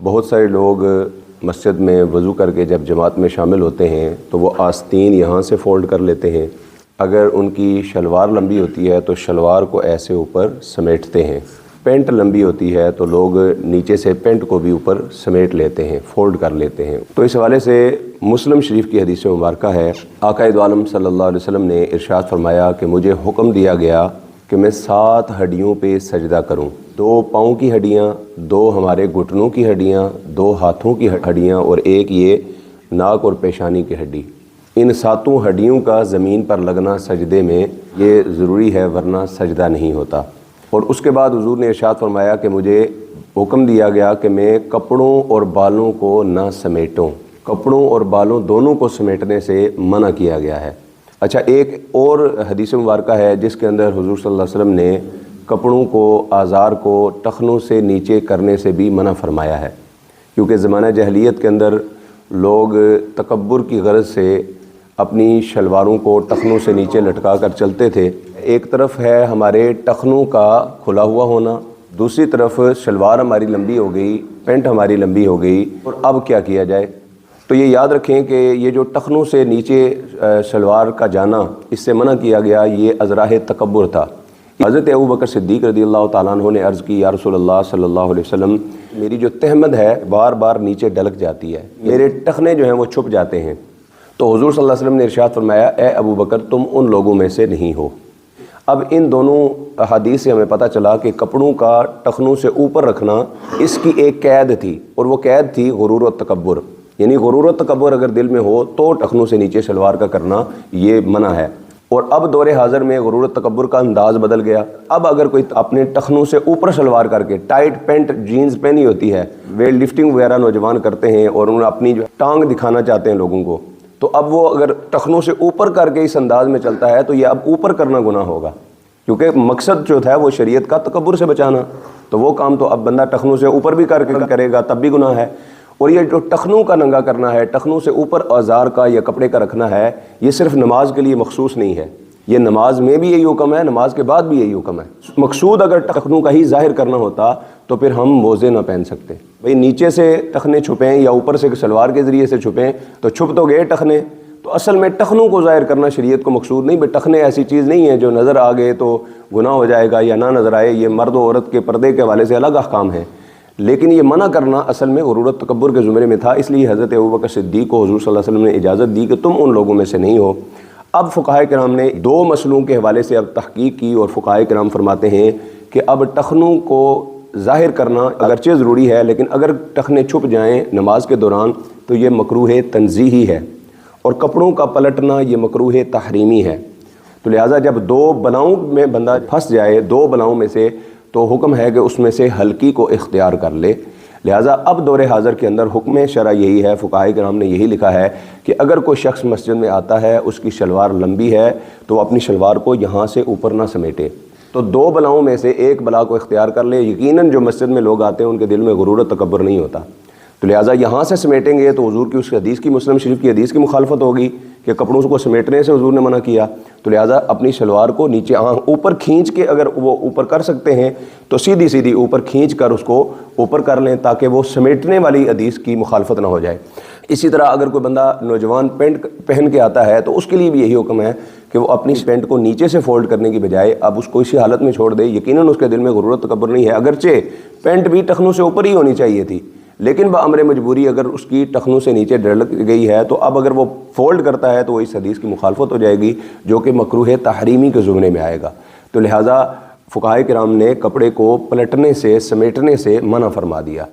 بہت سارے لوگ مسجد میں وضو کر کے جب جماعت میں شامل ہوتے ہیں تو وہ آستین یہاں سے فولڈ کر لیتے ہیں. اگر ان کی شلوار لمبی ہوتی ہے تو شلوار کو ایسے اوپر سمیٹتے ہیں. پینٹ لمبی ہوتی ہے تو لوگ نیچے سے پینٹ کو بھی اوپر سمیٹ لیتے ہیں، فولڈ کر لیتے ہیں. تو اس حوالے سے مسلم شریف کی حدیث مبارکہ ہے، آقا دو عالم صلی اللہ علیہ وسلم نے ارشاد فرمایا کہ مجھے حکم دیا گیا کہ میں 7 ہڈیوں پہ سجدہ کروں. 2 پاؤں کی ہڈیاں، 2 ہمارے گھٹنوں کی ہڈیاں، 2 ہاتھوں کی ہڈیاں اور ایک یہ ناک اور پیشانی کی ہڈی. ان 7 ہڈیوں کا زمین پر لگنا سجدے میں یہ ضروری ہے، ورنہ سجدہ نہیں ہوتا. اور اس کے بعد حضور نے ارشاد فرمایا کہ مجھے حکم دیا گیا کہ میں کپڑوں اور بالوں کو نہ سمیٹوں. کپڑوں اور بالوں دونوں کو سمیٹنے سے منع کیا گیا ہے. اچھا، ایک اور حدیث مبارکہ ہے جس کے اندر حضور صلی اللہ علیہ وسلم نے کپڑوں کو، آزار کو ٹخنوں سے نیچے کرنے سے بھی منع فرمایا ہے، کیونکہ زمانہ جاہلیت کے اندر لوگ تکبر کی غرض سے اپنی شلواروں کو ٹخنوں سے نیچے لٹکا کر چلتے تھے. ایک طرف ہے ہمارے ٹخنوں کا کھلا ہوا ہونا، دوسری طرف شلوار ہماری لمبی ہو گئی، پینٹ ہماری لمبی ہو گئی. اور اب کیا کیا جائے؟ تو یہ یاد رکھیں کہ یہ جو ٹخنوں سے نیچے شلوار کا جانا اس سے منع کیا گیا، یہ ازراہ تکبر تھا. حضرت ابوبکر صدیق رضی اللہ تعالیٰ عنہ نے عرض کی، یا رسول اللہ صلی اللہ علیہ وسلم، میری جو تہمد ہے بار بار نیچے ڈلک جاتی ہے، میرے ٹخنے جو ہیں وہ چھپ جاتے ہیں. تو حضور صلی اللہ علیہ وسلم نے ارشاد فرمایا، اے ابوبکر تم ان لوگوں میں سے نہیں ہو. اب ان دونوں احادیث سے ہمیں پتہ چلا کہ کپڑوں کا ٹخنوں سے اوپر رکھنا اس کی ایک قید تھی، اور وہ قید تھی غرور و تکبر. یعنی غرور و تکبر اگر دل میں ہو تو ٹخنوں سے نیچے شلوار کا کرنا یہ منع ہے. اور اب دور حاضر میں غرور و تکبر کا انداز بدل گیا. اب اگر کوئی اپنے ٹخنوں سے اوپر شلوار کر کے ٹائٹ پینٹ جینز پہنی ہوتی ہے، ویٹ لفٹنگ وغیرہ نوجوان کرتے ہیں اور انہوں اپنی جو ٹانگ دکھانا چاہتے ہیں لوگوں کو، تو اب وہ اگر ٹخنوں سے اوپر کر کے اس انداز میں چلتا ہے تو یہ اب اوپر کرنا گناہ ہوگا، کیونکہ مقصد جو تھا وہ شریعت کا تکبر سے بچانا. تو وہ کام تو اب بندہ ٹخنوں سے اوپر بھی کر کے کرے گا تب بھی گناہ ہے. اور یہ جو ٹخنوں کا ننگا کرنا ہے، ٹخنوں سے اوپر آزار کا یا کپڑے کا رکھنا ہے، یہ صرف نماز کے لیے مخصوص نہیں ہے. یہ نماز میں بھی یہی حکم ہے، نماز کے بعد بھی یہی حکم ہے. مقصود اگر ٹخنوں کا ہی ظاہر کرنا ہوتا تو پھر ہم موزے نہ پہن سکتے. بھئی نیچے سے ٹخنے چھپیں یا اوپر سے سلوار کے ذریعے سے چھپیں تو چھپ تو گئے ٹخنے. تو اصل میں ٹخنوں کو ظاہر کرنا شریعت کو مقصود نہیں. بھئی ٹخنے ایسی چیز نہیں ہے جو نظر آ گئے تو گناہ ہو جائے گا یا نہ نظر آئے. یہ مرد و عورت کے پردے کے حوالے سے الگ احکام ہیں، لیکن یہ منع کرنا اصل میں غرور و تکبر کے زمرے میں تھا. اس لیے حضرت ابوبکر صدیق کو حضور صلی اللہ علیہ وسلم نے اجازت دی کہ تم ان لوگوں میں سے نہیں ہو. اب فقہائے کرام نے 2 مسئلوں کے حوالے سے اب تحقیق کی، اور فقہائے کرام فرماتے ہیں کہ اب ٹخنوں کو ظاہر کرنا اگرچہ ضروری ہے، لیکن اگر ٹخنے چھپ جائیں نماز کے دوران تو یہ مکروہ تنزیہی ہے، اور کپڑوں کا پلٹنا یہ مکروہ تحریمی ہے. تو لہٰذا جب 2 بلاؤں میں بندہ پھنس جائے، 2 بلاؤں میں سے، تو حکم ہے کہ اس میں سے ہلکی کو اختیار کر لے. لہٰذا اب دور حاضر کے اندر حکم شرع یہی ہے، فقہائے کرام نے یہی لکھا ہے کہ اگر کوئی شخص مسجد میں آتا ہے، اس کی شلوار لمبی ہے، تو وہ اپنی شلوار کو یہاں سے اوپر نہ سمیٹے. تو 2 بلاؤں میں سے ایک بلا کو اختیار کر لے. یقیناً جو مسجد میں لوگ آتے ہیں ان کے دل میں غرور و تکبر نہیں ہوتا، تو لہٰذا یہاں سے سمیٹیں گے تو حضور کی اس حدیث کی، مسلم شریف کی حدیث کی مخالفت ہوگی کہ کپڑوں کو سمیٹنے سے حضور نے منع کیا. تو لہٰذا اپنی شلوار کو نیچے اوپر کھینچ کے، اگر وہ اوپر کر سکتے ہیں تو سیدھی اوپر کھینچ کر اس کو اوپر کر لیں، تاکہ وہ سمیٹنے والی حدیث کی مخالفت نہ ہو جائے. اسی طرح اگر کوئی بندہ نوجوان پینٹ پہن کے آتا ہے تو اس کے لیے بھی یہی حکم ہے کہ وہ اپنی پینٹ کو نیچے سے فولڈ کرنے کی بجائے اب اس کو اسی حالت میں چھوڑ دے. یقیناً اس کے دل میں غرور و تکبر نہیں ہے، اگرچہ پینٹ بھی ٹخنوں سے اوپر ہی ہونی چاہیے تھی، لیکن بامر مجبوری اگر اس کی ٹخنوں سے نیچے ڈلک گئی ہے تو اب اگر وہ فولڈ کرتا ہے تو وہ اس حدیث کی مخالفت ہو جائے گی، جو کہ مکروہ تحریمی کے زمرے میں آئے گا. تو لہٰذا فقہائے کرام نے کپڑے کو پلٹنے سے، سمیٹنے سے منع فرما دیا.